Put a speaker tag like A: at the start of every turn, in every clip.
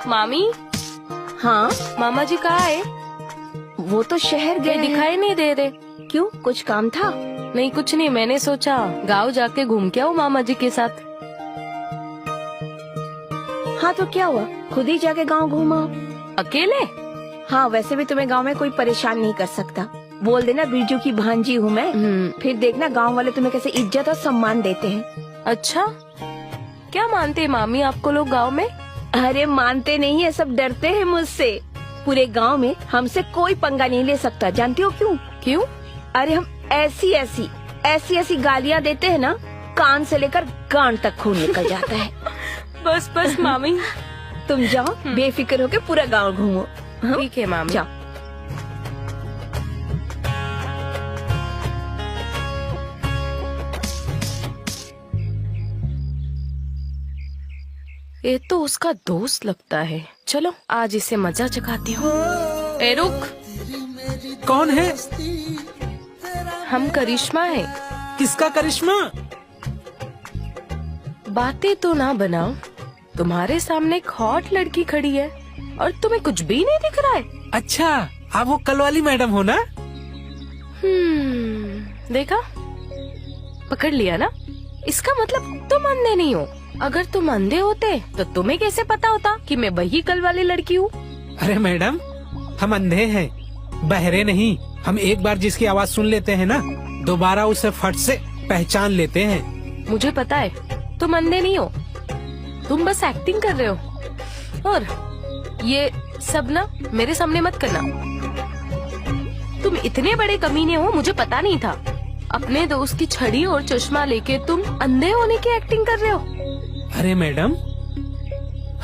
A: मामी।
B: हाँ
A: मामा जी कहाँ है?
B: वो तो शहर गए,
A: दिखाई नहीं दे रहे।
B: क्यों, कुछ काम था?
A: नहीं कुछ नहीं, मैंने सोचा गाँव जाके घूम के आओ मामा जी के साथ।
B: हाँ तो क्या हुआ, खुद ही जाके गांव घूमा।
A: अकेले?
B: हाँ वैसे भी तुम्हें गांव में कोई परेशान नहीं कर सकता। बोल देना बिरजू की भांजी हूँ मैं। फिर देखना गांव वाले तुम्हें कैसे इज्जत और सम्मान देते हैं।
A: अच्छा, क्या मानते हैं मामी आपको लोग गांव में?
B: अरे मानते नहीं है, सब डरते हैं मुझसे। पूरे गांव में हमसे कोई पंगा नहीं ले सकता। जानती हो क्यों?
A: क्यों?
B: अरे हम ऐसी गालियाँ देते हैं ना, कान से लेकर गांड तक खून निकल जाता है।
A: बस बस मामी,
B: तुम जाओ बेफिक्र होके पूरा गांव घूमो।
A: ठीक है मामी।
B: जाओ।
A: ये तो उसका दोस्त लगता है। चलो आज इसे मजा चखाती हूँ। ए रुक।
C: कौन है?
A: हम करिश्मा है।
C: किसका करिश्मा?
A: बातें तो ना बनाओ, तुम्हारे सामने एक हॉट लड़की खड़ी है और तुम्हें कुछ भी नहीं दिख रहा है।
C: अच्छा, आप वो कल वाली मैडम हो ना?
A: देखा, पकड़ लिया ना। इसका मतलब तुम अंधे नहीं हो। अगर तुम अंधे होते तो तुम्हें कैसे पता होता कि मैं वही कल वाली लड़की हूँ?
C: अरे मैडम, हम अंधे हैं, बहरे नहीं। हम एक बार जिसकी आवाज सुन लेते हैं ना, दोबारा उसे फट से पहचान लेते हैं।
A: मुझे पता है तुम अंधे नहीं हो, तुम बस एक्टिंग कर रहे हो। और ये सब ना मेरे सामने मत करना। तुम इतने बड़े कमीने हो, मुझे पता नहीं था। अपने दोस्त की छड़ी और चश्मा लेके तुम अंधे होने की एक्टिंग कर रहे हो।
C: अरे मैडम,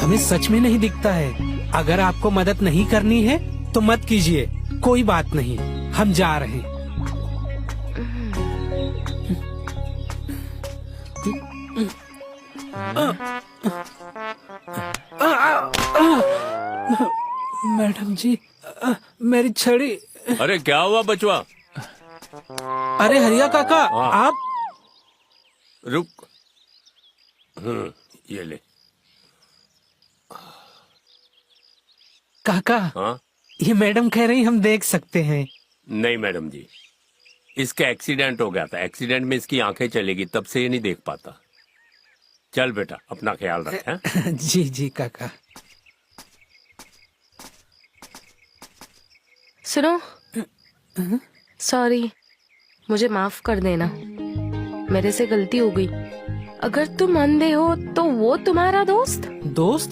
C: हमें सच में नहीं दिखता है। अगर आपको मदद नहीं करनी है तो मत कीजिए, कोई बात नहीं, हम जा रहे हैं। मैडम जी, मेरी छड़ी।
D: अरे क्या हुआ बचवा?
C: अरे हरिया काका, आप
D: रुक। ये ले।
C: काका,
D: हाँ?
C: ये मैडम कह रही हम देख सकते हैं।
D: नहीं मैडम जी, इसका एक्सीडेंट हो गया था। एक्सीडेंट में इसकी आंखें चलेगी, तब से ये नहीं देख पाता। चल बेटा, अपना ख्याल रख। हैं?
C: जी जी काका।
A: सुनो, सॉरी, मुझे माफ कर देना, मेरे से गलती हो गई। अगर तुम अंधे हो तो वो तुम्हारा दोस्त?
C: दोस्त?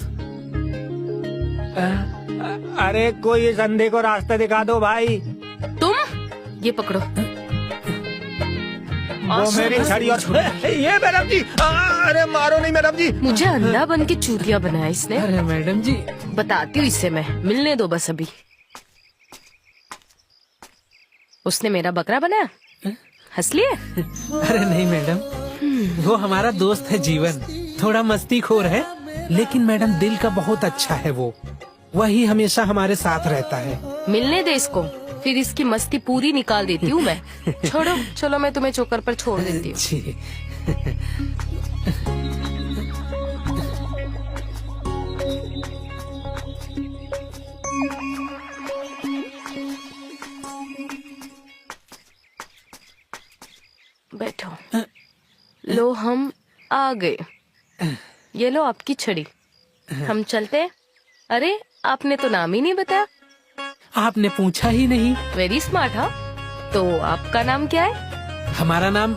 E: अरे कोई इस अंधे को रास्ता दिखा दो भाई।
A: तुम ये पकड़ो।
E: वो मेरी छड़ी और ये मैडम जी, अरे मारो नहीं मैडम जी।
A: मुझे अंधा बन के चूतिया बनाया इसने।
C: अरे मैडम जी,
A: बताती हूँ इसे मैं, मिलने दो बस अभी। उसने मेरा बकरा बनाया, हंस लिए?
C: अरे नहीं मैडम, वो हमारा दोस्त है जीवन। थोड़ा मस्तीखोर है, लेकिन मैडम दिल का बहुत अच्छा है वो। वही हमेशा हमारे साथ रहता है।
A: मिलने दे इसको, फिर इसकी मस्ती पूरी निकाल देती हूँ मैं। छोड़ो, चलो मैं तुम्हें चोकर पर छोड़ देती हूँ।
C: जी।
A: बैठो। लो हम आ गए। ये लो आपकी छड़ी, हम चलते हैं। अरे आपने तो नाम ही नहीं बताया।
C: आपने पूछा ही नहीं।
A: Very smart. हाँ, तो आपका नाम क्या है?
C: हमारा नाम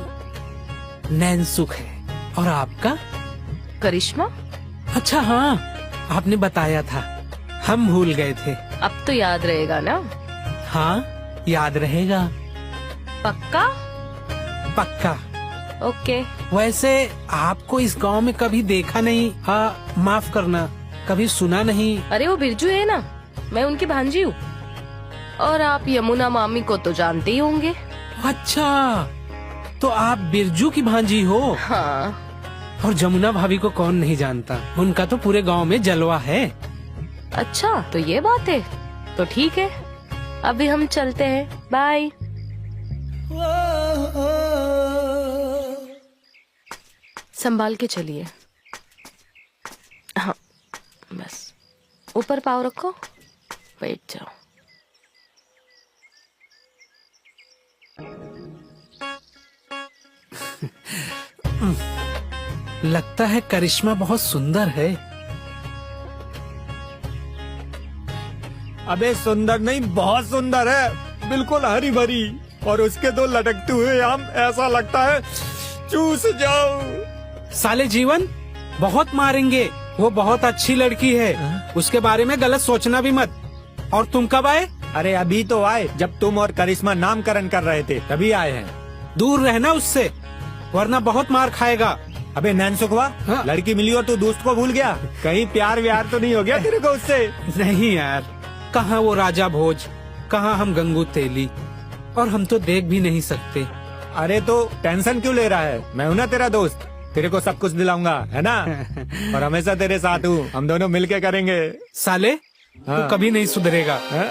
C: नैनसुख है। और आपका?
A: करिश्मा।
C: अच्छा हाँ, आपने बताया था, हम भूल गए थे।
A: अब तो याद रहेगा ना?
C: हाँ, याद रहेगा।
A: पक्का?
C: पक्का।
A: ओके।
C: वैसे आपको इस गांव में कभी देखा नहीं। माफ करना, कभी सुना नहीं।
A: अरे वो बिरजू है ना, मैं उनकी भांजी हूँ। और आप यमुना मामी को तो जानते ही होंगे।
C: अच्छा, तो आप बिरजू की भांजी हो?
A: हाँ।
C: और जमुना भाभी को कौन नहीं जानता, उनका तो पूरे गांव में जलवा है।
A: अच्छा तो ये बात है, तो ठीक है, अभी हम चलते हैं। बाय। संभाल के चलिए। हाँ बस, ऊपर पाँव रखो, बैठ जाओ।
C: लगता है करिश्मा बहुत सुंदर है।
E: अबे सुंदर नहीं, बहुत सुंदर है, बिल्कुल हरी भरी, और उसके दो लटकते हुए आम ऐसा लगता है चूस जाओ।
C: साले जीवन, बहुत मारेंगे। वो बहुत अच्छी लड़की है, उसके बारे में गलत सोचना भी मत। और तुम कब आए?
E: अरे अभी तो आए, जब तुम और करिश्मा नामकरण कर रहे थे तभी आए हैं।
C: दूर रहना उससे, वरना बहुत मार खाएगा।
E: अबे नैनसुखवा,
C: हाँ?
E: लड़की मिली और तू दोस्त को भूल गया? कहीं प्यार व्यार तो नहीं हो गया तेरे को उससे?
C: नहीं यार, कहाँ वो राजा भोज, कहाँ हम गंगू तेली, और हम तो देख भी नहीं सकते।
E: अरे तो टेंशन क्यों ले रहा है? मैं हूं ना तेरा दोस्त, तेरे को सब कुछ दिलाऊंगा, है ना? और हमेशा तेरे साथ हूँ, हम दोनों मिलके करेंगे।
C: साले,
E: हाँ।
C: तू कभी नहीं सुधरेगा।
E: हाँ?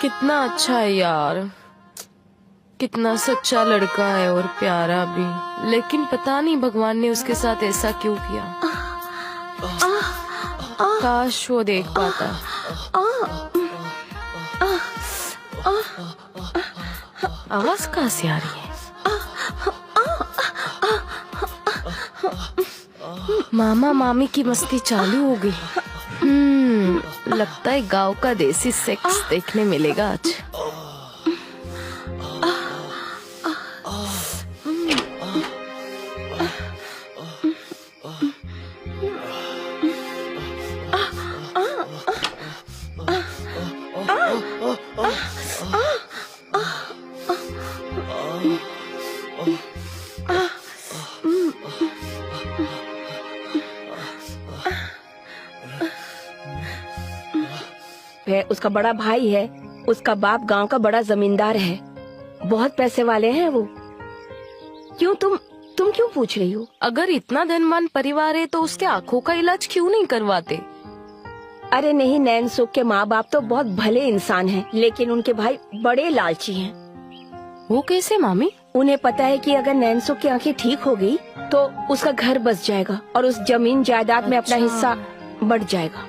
A: कितना अच्छा है यार, कितना सच्चा लड़का है और प्यारा भी। लेकिन पता नहीं भगवान ने उसके साथ ऐसा क्यों किया। काश वो देख पाता। आवाज कहाँ से आ रही है? मामा मामी की मस्ती चालू हो गई। लगता है गांव का देसी सेक्स देखने मिलेगा आज।
B: वह उसका बड़ा भाई है, उसका बाप गांव का बड़ा जमींदार है, बहुत पैसे वाले हैं वो। क्यों तुम क्यों पूछ रही हो?
A: अगर इतना धनवान परिवार है तो उसके आंखों का इलाज क्यों नहीं करवाते?
B: अरे नहीं, नैनसुख के माँ बाप तो बहुत भले इंसान हैं, लेकिन उनके भाई बड़े लालची हैं।
A: वो कैसे मामी?
B: उन्हें पता है कि अगर नैनसुख की आंखें ठीक हो गई तो उसका घर बस जाएगा और उस जमीन जायदाद में अपना हिस्सा बढ़ जाएगा।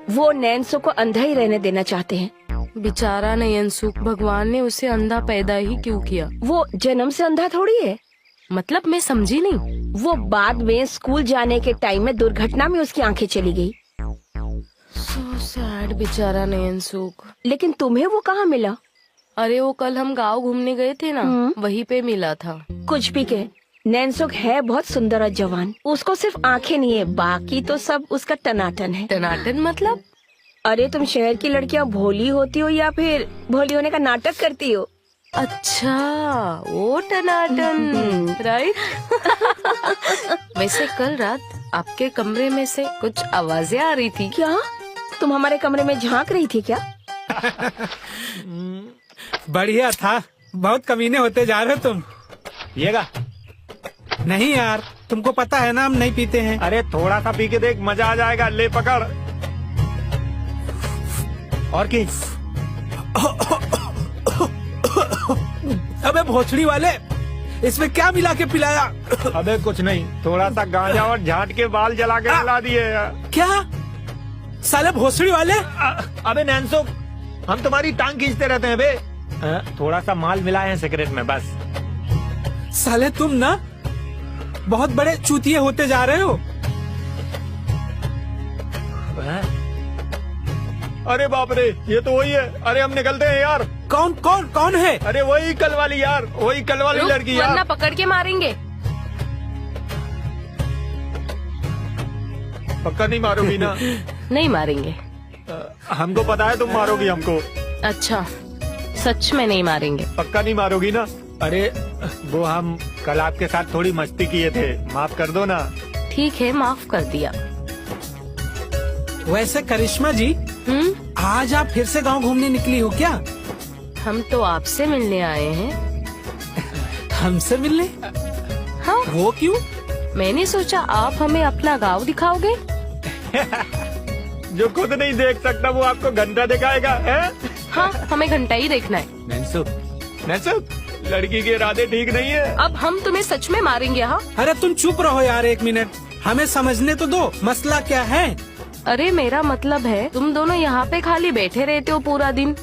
B: वो नैनसुख को अंधा ही रहने देना चाहते हैं।
A: बेचारा नयनसुख, भगवान ने उसे अंधा पैदा ही क्यों किया?
B: वो जन्म से अंधा थोड़ी है।
A: मतलब मैं समझी नहीं।
B: वो बाद में स्कूल जाने के टाइम में दुर्घटना में उसकी आंखें चली गई।
A: सो सैड बेचारा नयनसुख।
B: लेकिन तुम्हें वो कहाँ मिला?
A: अरे वो कल हम गांव घूमने गए थे ना, वहीं पे मिला था।
B: कुछ भी कहे, नैनसुख है बहुत सुंदर और जवान। उसको सिर्फ आंखें नहीं है, बाकी तो सब उसका टनाटन है।
A: टनाटन मतलब?
B: अरे तुम शहर की लड़कियां भोली होती हो या फिर भोली होने का नाटक करती हो?
A: अच्छा, वो टनाटन, राइट। वैसे कल रात आपके कमरे में से कुछ आवाजें आ रही थी।
B: क्या तुम हमारे कमरे में झांक रही थी क्या?
C: बढ़िया था, बहुत कमीने होते जा रहे हो तुम।
E: पिएगा?
C: नहीं यार, तुमको पता है ना हम नहीं पीते हैं।
E: अरे थोड़ा सा पी के देख, मजा आ जाएगा। ले पकड़। और की?
C: अबे भोसड़ी वाले, इसमें क्या मिला के पिलाया?
E: अबे कुछ नहीं, थोड़ा सा गांजा और झाट के बाल जला के पिला दिए।
C: क्या साले भोसड़ी वाले?
E: अबे नैनसुख, हम तुम्हारी टांग खींचते रहते हैं बे। थोड़ा सा माल मिलाए हैं सिगरेट में बस।
C: साले तुम ना बहुत बड़े चूतिए होते जा रहे हो।
E: अरे बाप रे, ये तो वही है। अरे हम निकलते हैं यार।
C: कौन कौन कौन है?
E: अरे वही कल वाली यार, वही कल वाली
A: रुक,
E: लड़की
A: वरना
E: यार।
A: पकड़ के मारेंगे।
E: पक्का नहीं मारोगी ना?
A: नहीं मारेंगे।
E: हमको पता है तुम मारोगी हमको।
A: अच्छा, सच में नहीं मारेंगे?
E: पक्का नहीं मारोगी ना? अरे वो हम कल आपके साथ थोड़ी मस्ती किए थे, माफ कर दो ना।
A: ठीक है, माफ कर दिया।
C: वैसे करिश्मा जी, आज आप फिर से गांव घूमने निकली हो क्या?
A: हम तो आपसे मिलने आए हैं।
C: हमसे मिलने?
A: हाँ,
C: वो क्यों?
A: मैंने सोचा आप हमें अपना गांव दिखाओगे।
E: जो खुद नहीं देख सकता वो आपको घंटा दिखाएगा है?
A: हाँ, हमें घंटा ही देखना है।
E: नैन्सुक, नैन्सुक, लड़की के इरादे ठीक नहीं है।
A: अब हम तुम्हें सच में मारेंगे। हाँ,
C: अरे तुम चुप रहो यार 1 मिनट, हमें समझने तो दो, मसला क्या है।
A: अरे मेरा मतलब है तुम दोनों यहाँ पे खाली बैठे रहते हो पूरा दिन,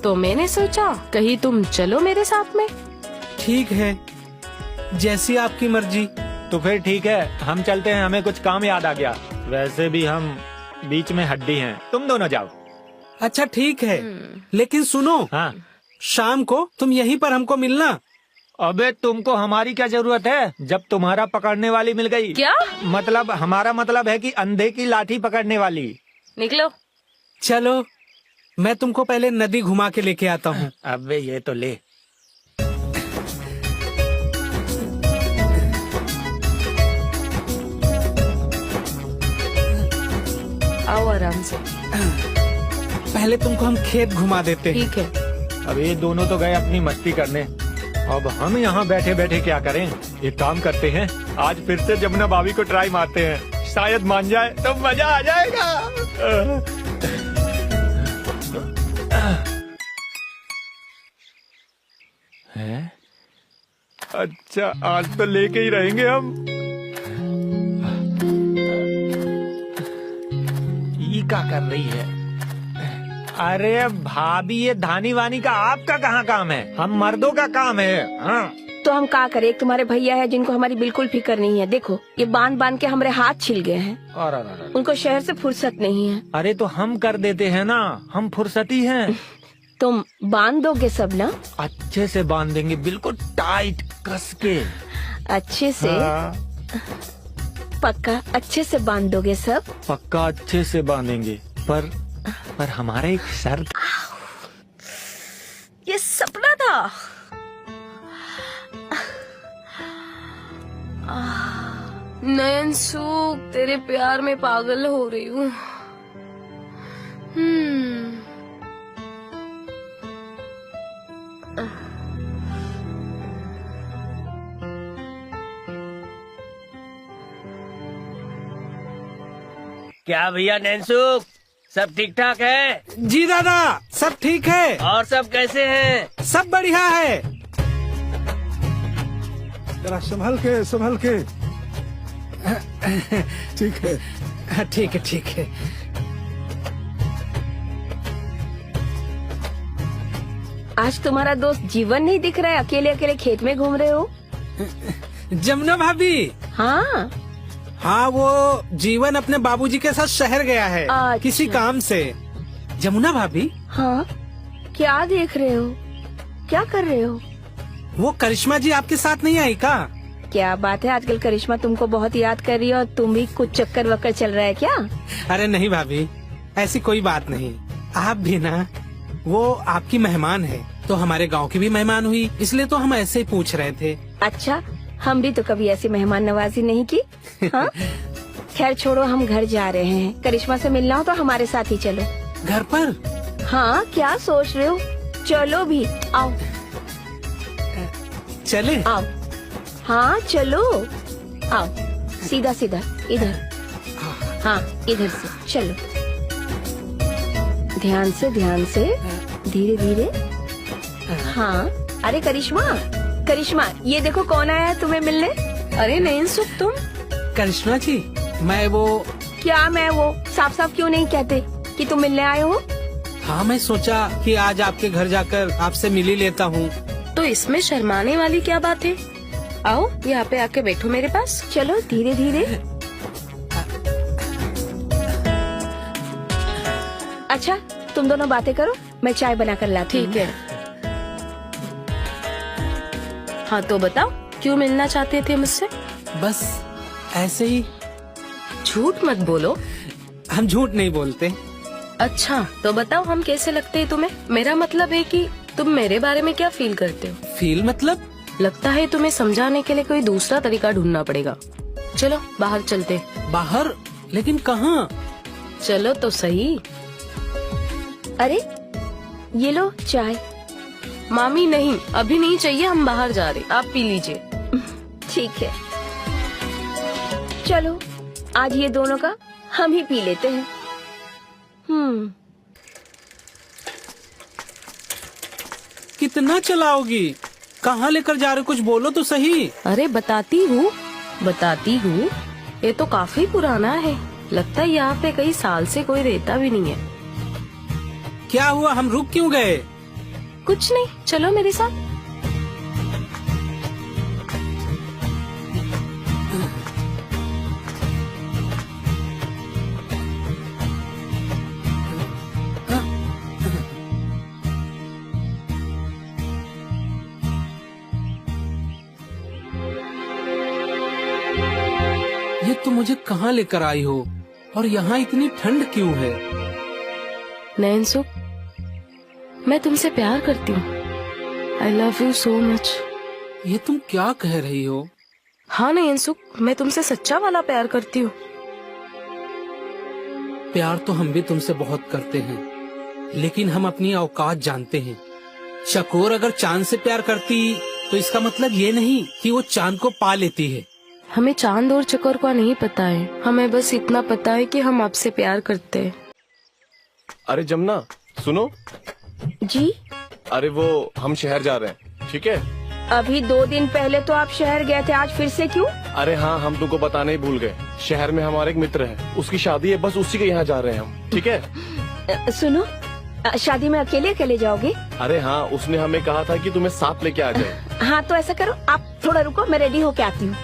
A: तो मैंने सोचा कहीं तुम चलो मेरे साथ में।
C: ठीक है, जैसी आपकी मर्जी।
E: तो फिर ठीक है, हम चलते हैं, हमें कुछ काम याद आ गया। वैसे भी हम बीच में हड्डी हैं, तुम दोनों जाओ।
C: अच्छा ठीक है, लेकिन सुनो,
E: हाँ।
C: शाम को तुम यहीं पर हमको मिलना।
E: अबे तुमको हमारी क्या जरूरत है, जब तुम्हारा पकड़ने वाली मिल गई।
A: क्या
E: मतलब हमारा मतलब है कि अंधे की लाठी पकड़ने वाली।
A: निकलो।
C: चलो, मैं तुमको पहले नदी घुमा के लेके आता हूँ।
E: अबे ये तो ले।
A: आओ आराम से।
C: पहले तुमको हम खेत घुमा देते हैं।
A: ठीक है।
E: अब ये दोनों तो गए अपनी मस्ती करने, अब हम यहाँ बैठे बैठे क्या करें। एक काम करते हैं, आज फिर से जमुना भाभी को ट्राई मारते हैं, शायद मान जाए तो मजा आ जाएगा। है? अच्छा, आज तो लेके ही रहेंगे हम। ये क्या कर रही है? अरे भाभी, ये धानी वानी का आपका कहाँ काम है, हम मर्दों का काम है। हाँ।
B: तो हम क्या करें, एक तुम्हारे भैया है जिनको हमारी बिल्कुल फिक्र नहीं है। देखो ये बांध बांध के हमारे हाथ छिल गए हैं,
E: अरे
B: उनको शहर से फुर्सत नहीं है।
E: अरे तो हम कर देते हैं ना, हम फुर्सती हैं।
B: तुम बांध दोगे सब ना?
E: अच्छे से बांध देंगे, बिल्कुल टाइट कस के।
B: अच्छे से?
E: हाँ,
B: पक्का अच्छे से बांध दोगे सब?
E: पक्का अच्छे से बांधेंगे, पर हमारा एक शर्त।
A: ये सपना था। नयन सुख, तेरे प्यार में पागल हो रही हूँ।
F: क्या भैया नैनसुख, सब ठीक ठाक है?
C: जी दादा, सब ठीक है।
F: और सब कैसे हैं?
C: सब बढ़िया है।
G: जरा संभल के। ठीक है।
C: ठीक है, ठीक है।
B: आज तुम्हारा दोस्त जीवन नहीं दिख रहा है, अकेले अकेले खेत में घूम रहे हो।
C: जमुना भाभी,
B: हाँ,
C: हाँ वो जीवन अपने बाबूजी के साथ शहर गया है
B: अच्छा।
C: किसी काम से। जमुना भाभी,
B: हाँ, क्या देख रहे हो, क्या कर रहे हो?
C: वो करिश्मा जी आपके साथ नहीं आई का?
B: क्या बात है, आजकल करिश्मा तुमको बहुत याद कर रही है और तुम भी कुछ चक्कर वक्कर चल रहा है क्या?
C: अरे नहीं भाभी, ऐसी कोई बात नहीं। आप भी ना, वो आपकी मेहमान है, तो हमारे गांव की भी मेहमान हुई, इसलिए तो हम ऐसे ही पूछ रहे थे।
B: अच्छा, हम भी तो कभी ऐसी मेहमान नवाजी नहीं की। हाँ? खैर छोड़ो, हम घर जा रहे हैं। करिश्मा से मिलना हो तो हमारे साथ ही चलो।
C: घर पर?
B: हाँ, क्या सोच रहे हो, चलो भी, आओ
C: चले?
B: आओ, हाँ चलो, आओ, सीधा सीधा इधर, हाँ इधर से चलो, ध्यान से धीरे धीरे। हाँ, अरे करिश्मा, ये देखो कौन आया है तुम्हें मिलने।
A: अरे नयन सुख, तुम?
C: करिश्मा जी, मैं वो।
B: क्या मैं वो? साफ साफ क्यों नहीं कहते कि तुम मिलने आए हो?
C: हाँ, मैं सोचा कि आज आपके घर जाकर आपसे मिल ही लेता हूँ।
A: तो इसमें शर्माने वाली क्या बात है? आओ यहाँ पे आके बैठो मेरे पास।
B: चलो धीरे धीरे। अच्छा, तुम दोनों बातें करो, मैं चाय बना कर लाती हूँ।
A: ठीक है। हाँ तो बताओ, क्यों मिलना चाहते थे मुझसे?
C: बस ऐसे ही।
A: झूठ मत बोलो।
C: हम झूठ नहीं बोलते।
A: अच्छा तो बताओ, हम कैसे लगते हैं तुम्हें? मेरा मतलब है कि तुम मेरे बारे में क्या फील करते हो?
C: फील मतलब?
A: लगता है तुम्हें समझाने के लिए कोई दूसरा तरीका ढूंढना पड़ेगा। चलो बाहर चलते।
C: बाहर? लेकिन कहाँ?
A: चलो तो सही।
B: अरे ये लो चाय।
A: मामी नहीं, अभी नहीं चाहिए, हम बाहर जा रहे, आप पी लीजिए।
B: ठीक है, चलो आज ये दोनों का हम ही पी लेते हैं।
C: कितना चलाओगी? कहाँ लेकर जा रहे हो? कुछ बोलो तो सही।
A: अरे बताती हूँ। ये तो काफी पुराना है, लगता है यहाँ पे कई साल से कोई रहता भी नहीं है।
C: क्या हुआ, हम रुक क्यों गए?
A: कुछ नहीं, चलो मेरे साथ।
C: ये तो मुझे कहाँ लेकर आई हो, और यहाँ इतनी ठंड क्यों है?
A: नैनसुख, मैं तुमसे प्यार करती हूँ। I love you so much.
C: ये तुम क्या कह रही हो?
A: हाँ नैनसुख, मैं तुमसे सच्चा वाला प्यार करती हूँ।
C: प्यार तो हम भी तुमसे बहुत करते हैं, लेकिन हम अपनी औकात जानते हैं। शकोर अगर चांद से प्यार करती तो इसका मतलब ये नहीं कि वो चांद को पा लेती है।
A: हमें चांद और चकोर का नहीं पता है, हमें बस इतना पता है कि हम आपसे प्यार करते हैं।
H: अरे जमुना सुनो।
B: जी,
H: अरे वो हम शहर जा रहे हैं, ठीक है?
B: अभी 2 दिन पहले तो आप शहर गए थे, आज फिर से क्यों?
H: अरे हाँ, हम तुमको बताने ही भूल गए। शहर में हमारे एक मित्र है, उसकी शादी है, बस उसी के यहाँ जा रहे हैं हम, ठीक है?
B: सुनो, शादी में अकेले अकेले जाओगे?
H: अरे हाँ, उसने हमें कहा था कि तुम्हें साथ लेके आ जाए।
B: हाँ तो ऐसा करो, आप थोड़ा रुको, मैं रेडी होके आती हूँ।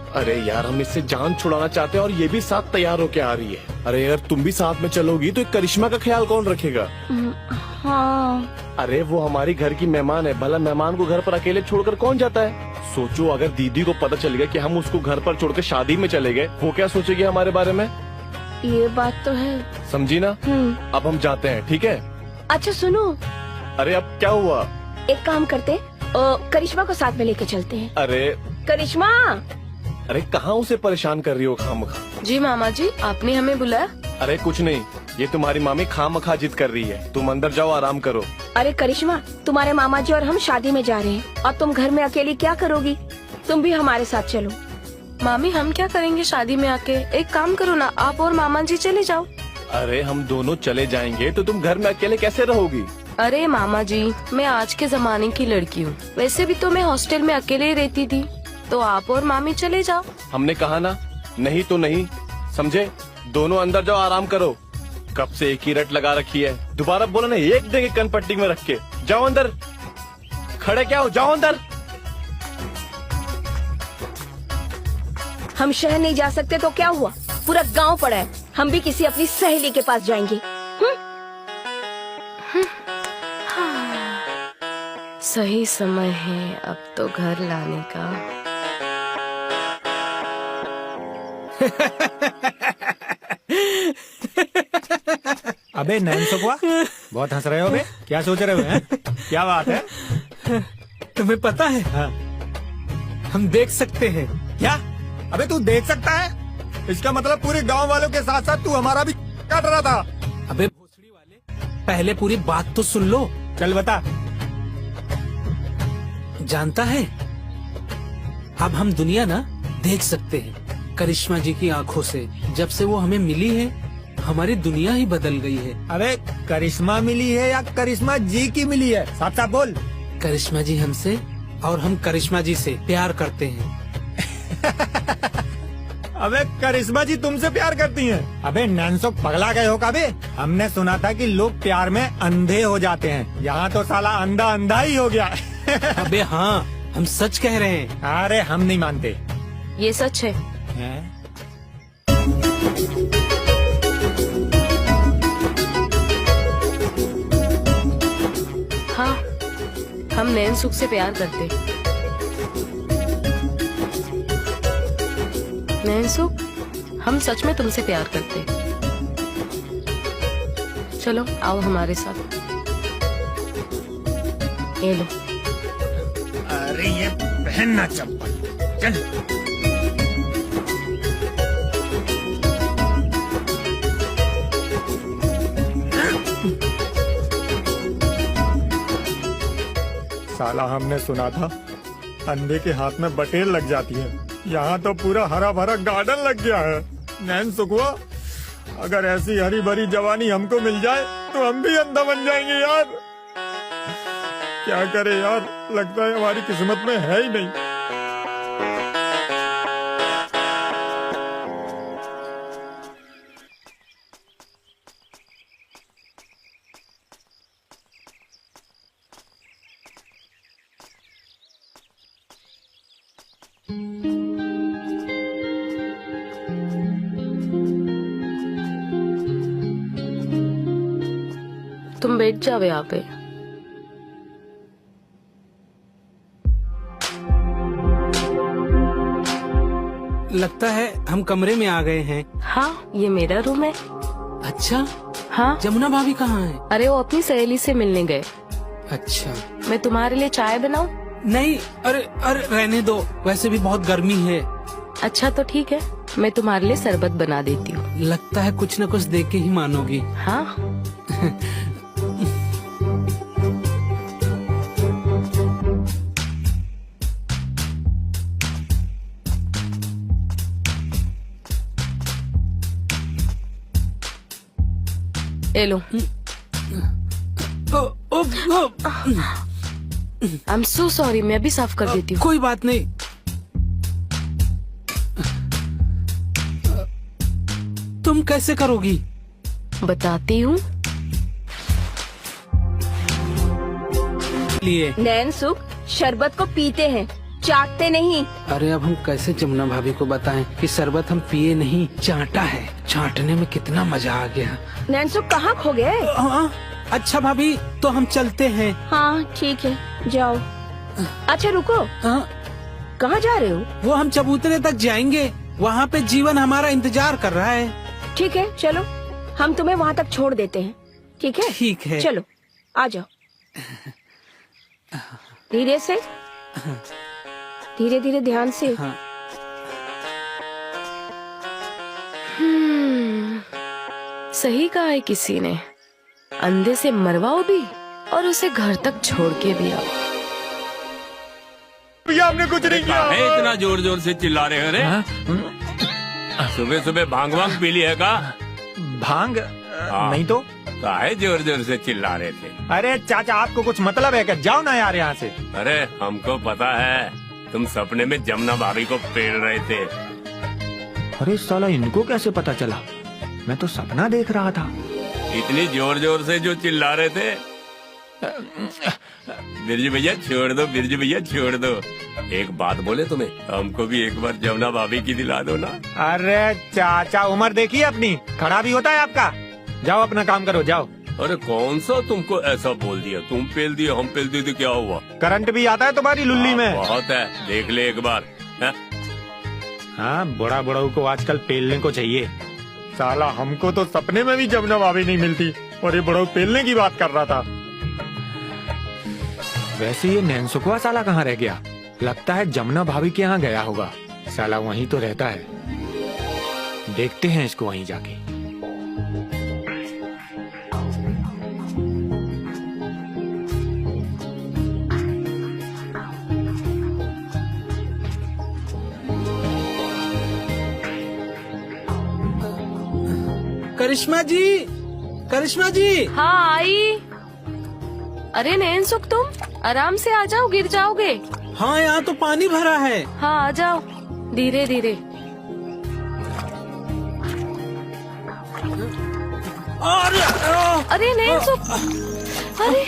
H: अरे यार, हम इससे जान छुड़ाना चाहते हैं और ये भी साथ तैयार होके आ रही है। अरे अगर तुम भी साथ में चलोगी तो एक करिश्मा का ख्याल कौन रखेगा?
B: हाँ।
H: अरे वो हमारी घर की मेहमान है, भला मेहमान को घर पर अकेले छोड़कर कौन जाता है? सोचो, अगर दीदी को पता चल गया कि हम उसको घर पर छोड़कर शादी में चले गए, वो क्या सोचेगी हमारे बारे में?
B: ये बात तो है।
H: समझी ना? अब हम जाते हैं, ठीक है?
B: अच्छा सुनो।
H: अरे अब क्या हुआ?
B: एक काम करते, करिश्मा को साथ में लेके चलते हैं।
H: अरे
B: करिश्मा!
H: अरे कहाँ उसे परेशान कर रही हो खामखा?
A: जी मामा जी, आपने हमें बुलाया?
H: अरे कुछ नहीं, ये तुम्हारी मामी खामखा जिद कर रही है। तुम अंदर जाओ, आराम करो।
B: अरे करिश्मा, तुम्हारे मामा जी और हम शादी में जा रहे हैं और तुम घर में अकेली क्या करोगी? तुम भी हमारे साथ चलो।
A: मामी, हम क्या करेंगे शादी में आके? एक काम करो ना, आप और मामा जी चले जाओ।
H: अरे हम दोनों चले जाएंगे तो तुम घर में अकेले कैसे रहोगी?
A: अरे मामा जी, मैं आज के जमाने की लड़की हूँ, वैसे भी तो मैं हॉस्टल में अकेले ही रहती थी, तो आप और मामी चले जाओ।
H: हमने कहा ना, नहीं तो नहीं, समझे? दोनों अंदर जाओ, आराम करो। कब से एक ही रट लगा रखी है, दोबारा बोलो ना, एक देंगे कन पट्टी में रख के। जाओ अंदर, खड़े क्या हो, जाओ अंदर।
B: हम शहर नहीं जा सकते तो क्या हुआ, पूरा गांव पड़ा है, हम भी किसी अपनी सहेली के पास जाएंगे।
A: सही समय है अब तो घर लाने का।
E: अबे नैनसुखवा, बहुत हंस रहे हो बे, क्या सोच रहे हो हैं? क्या बात है?
C: तुम्हें पता है,
E: हाँ।
C: हम देख सकते हैं।
E: क्या? अबे तू देख सकता है? इसका मतलब पूरे गांव वालों के साथ साथ तू हमारा भी काट रहा था।
C: अबे भोसड़ी वाले, पहले पूरी बात तो सुन लो।
E: चल बता।
C: जानता है, अब हम दुनिया ना देख सकते हैं करिश्मा जी की आंखों से। जब से वो हमें मिली है, हमारी दुनिया ही बदल गई है।
E: अबे करिश्मा मिली है या करिश्मा जी की मिली है? साफ साफ बोल।
C: करिश्मा जी हमसे और हम करिश्मा जी से प्यार करते हैं।
E: अबे करिश्मा जी तुमसे प्यार करती हैं? अबे नैनसुख, पगला गए हो का बे? हमने सुना था कि लोग प्यार में अंधे हो जाते हैं, यहाँ तो साला अंधा अंधा ही हो गया।
C: अबे हाँ, हम सच कह रहे हैं।
E: अरे हम नहीं मानते।
A: ये सच है। हाँ, हम नैनसुख से प्यार करते। नैनसुख, हम सच में तुमसे प्यार करते। चलो आओ हमारे साथ। ये लो।
E: अरे ये पहनना चप्पल, चल। साला हमने सुना था अंधे के हाथ में बटेर लग जाती है, यहाँ तो पूरा हरा भरा गार्डन लग गया है। नैनसुखवा, अगर ऐसी हरी भरी जवानी हमको मिल जाए तो हम भी अंधा बन जाएंगे यार। क्या करे यार, लगता है हमारी किस्मत में है ही नहीं।
A: तुम बैठ जाओ यहाँ पे।
C: लगता है हम कमरे में आ गए हैं।
A: हाँ, ये मेरा रूम है।
C: अच्छा,
A: हाँ,
C: जमुना भाभी कहाँ है?
A: अरे वो अपनी सहेली से मिलने गए।
C: अच्छा,
A: मैं तुम्हारे लिए चाय बनाऊं?
C: नहीं, अरे अरे रहने दो, वैसे भी बहुत गर्मी है।
A: अच्छा तो ठीक है, मैं तुम्हारे लिए शरबत बना देती हूँ।
C: लगता है कुछ न कुछ दे के ही मानोगी।
A: हाँ। ले लो। आई एम सो सॉरी, मैं अभी साफ कर देती हूँ।
C: कोई बात नहीं। तुम कैसे करोगी?
A: बताती हूँ।
C: लिए
B: नैन सुख शरबत को पीते हैं, चाटते नहीं।
C: अरे अब हम कैसे जमुना भाभी को बताएं कि शरबत हम पिए नहीं, चाटा है। चाटने में कितना मजा आ गया।
B: नैन सुख कहाँ खो गए?
C: हाँ, अच्छा भाभी तो हम चलते हैं।
B: हाँ ठीक है, जाओ। अच्छा रुको,
C: हाँ,
B: कहाँ जा रहे हो?
C: वो हम चबूतरे तक जाएंगे, वहाँ पे जीवन हमारा इंतजार कर रहा है।
B: ठीक है चलो, हम तुम्हें वहाँ तक छोड़ देते हैं। ठीक है?
C: ठीक है।
B: चलो आ जाओ। धीरे से, धीरे धीरे, ध्यान से।
C: हाँ।
A: सही कहा है किसी ने, अंधे से मरवाओ भी और उसे घर तक छोड़ के भी आओ।
E: भैया हमने कुछ नहीं किया।
D: है इतना जोर जोर से चिल्ला रहे हो रे? सुबह सुबह भांग वांग पी ली है का?
E: भांग
D: हाँ।
E: नहीं तो।
D: काहे जोर जोर से चिल्ला रहे थे?
E: अरे चाचा आपको कुछ मतलब है क्या? जाओ ना यार यहाँ से।
D: अरे हमको पता है, तुम सपने में जमुना भाभी को पेड़ रहे थे।
E: अरे साला इनको कैसे पता चला? मैं तो सपना देख रहा था।
D: इतनी जोर जोर से जो चिल्ला रहे थे। बिरजू भैया छोड़ दो, बिरजू भैया छोड़ दो। एक बात बोले तुम्हें, हमको भी एक बार जमुना भाभी की दिला दो ना।
E: अरे चाचा उम्र देखिए अपनी, खड़ा भी होता है आपका। जाओ अपना काम करो, जाओ।
D: अरे कौन सा तुमको ऐसा बोल दिया? तुम पेल दिए, हम पेल दिए तो क्या हुआ?
E: करंट भी आता है तुम्हारी लुल्ली में।
D: बहुत है, देख ले एक बार।
E: हाँ, बड़ा बड़ाऊ को आजकल पेलने को चाहिए। साला हमको तो सपने में भी जमुना भाभी नहीं मिलती और ये बड़ाऊ पेलने की बात कर रहा था। वैसे ये नैनसुखवा साला कहाँ रह गया? लगता है जमुना भाभी के यहाँ गया होगा। साला वहीं तो रहता है, देखते हैं इसको वहीं जाके।
C: करिश्मा जी, करिश्मा जी।
A: हाँ आई। अरे नैन सुख, तुम आराम से आ जाओ, गिर जाओगे।
C: हाँ, यहाँ तो पानी भरा है।
A: हाँ आ जाओ, धीरे धीरे। अरे नैन सुख, अरे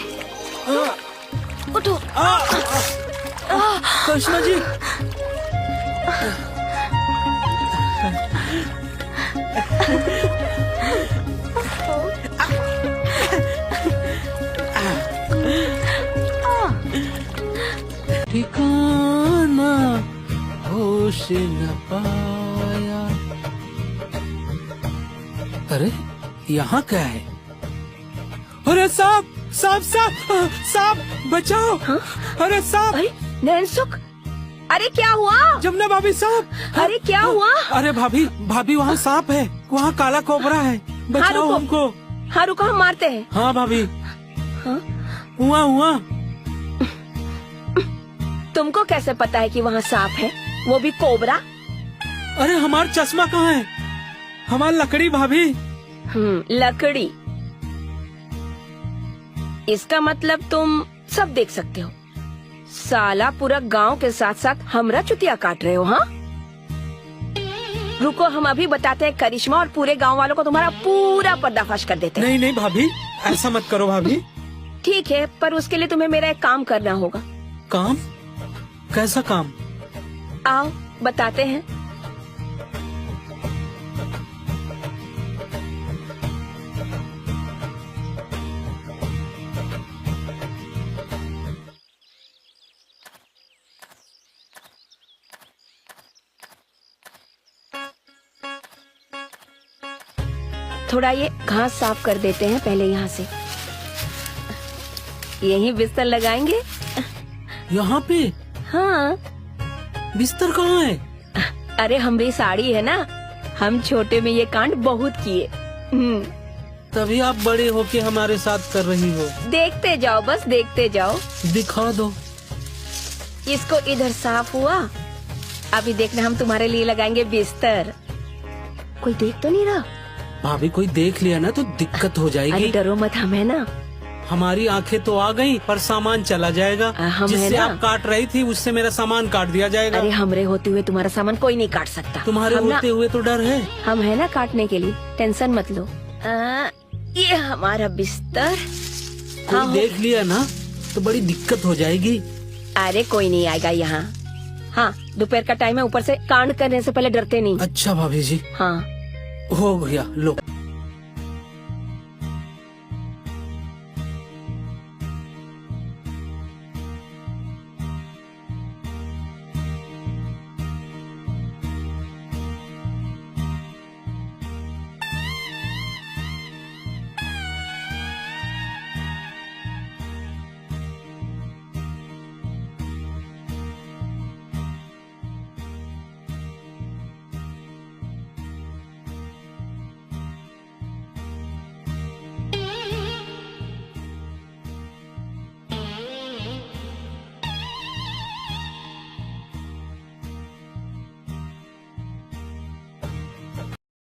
A: उठो।
C: करिश्मा जी। ठिकाना होश न पाया। अरे यहाँ क्या है? अरे सांप, सांप, सांप, सांप, बचाओ। अरे सांप।
B: अरे नैन सुख, अरे क्या हुआ?
C: जमुना भाभी, सांप।
B: अरे क्या हुआ?
C: अरे भाभी, भाभी वहाँ सांप है, वहाँ काला कोबरा है, बचाओ
B: रुको।
C: हमको।
B: हाँ रुको, हम मारते हैं।
C: हाँ भाभी।
B: हाँ?
C: हुआ हुआ।
B: तुमको कैसे पता है कि वहाँ सांप है, वो भी कोबरा?
C: अरे हमारा चश्मा कहाँ है? हमारी लकड़ी भाभी।
B: लकड़ी। इसका मतलब तुम सब देख सकते हो। साला पूरा गांव के साथ साथ हमरा चुतिया काट रहे हो। हाँ, रुको, हम अभी बताते हैं करिश्मा, और पूरे गांव वालों को तुम्हारा पूरा पर्दाफाश कर देते हैं।
C: नहीं नहीं भाभी, ऐसा मत करो भाभी।
B: ठीक है, पर उसके लिए तुम्हें मेरा एक काम करना होगा।
C: काम? कैसा काम?
B: आओ बताते हैं। थोड़ा ये घास साफ कर देते हैं पहले यहाँ से। यही बिस्तर लगाएंगे।
C: यहाँ पे?
B: हाँ,
C: बिस्तर कहाँ है?
B: अरे हमारी साड़ी है ना, हम छोटे में ये कांड बहुत किए।
C: तभी आप बड़े होके हमारे साथ कर रही हो।
B: देखते जाओ, बस देखते जाओ।
C: दिखा दो।
B: इसको इधर साफ हुआ, अभी देखना हम तुम्हारे लिए लगाएंगे बिस्तर। कोई देख तो नहीं रहा?
C: भाभी कोई देख लिया ना तो दिक्कत हो
B: अरे
C: जाएगी।
B: डरो मत, हम है ना।
C: हमारी आंखें तो आ गई पर सामान चला जाएगा।
B: हम है
C: जिससे
B: ना।
C: आप काट रही थी उससे मेरा सामान काट दिया जाएगा।
B: अरे हमरे होते हुए तुम्हारा सामान कोई नहीं काट सकता।
C: तुम्हारे
B: हम ना-
C: होते हुए तो डर है।
B: हम है ना काटने के लिए, टेंशन मत लो। ये हमारा बिस्तर।
C: कोई
B: हाँ,
C: देख लिया ना तो बड़ी दिक्कत हो जाएगी।
B: अरे कोई नहीं आएगा यहाँ। हाँ, दोपहर का टाइम है, ऊपर से कांड करने से पहले डरते नहीं।
C: अच्छा भाभी जी,
B: हाँ,
C: हो गया लो।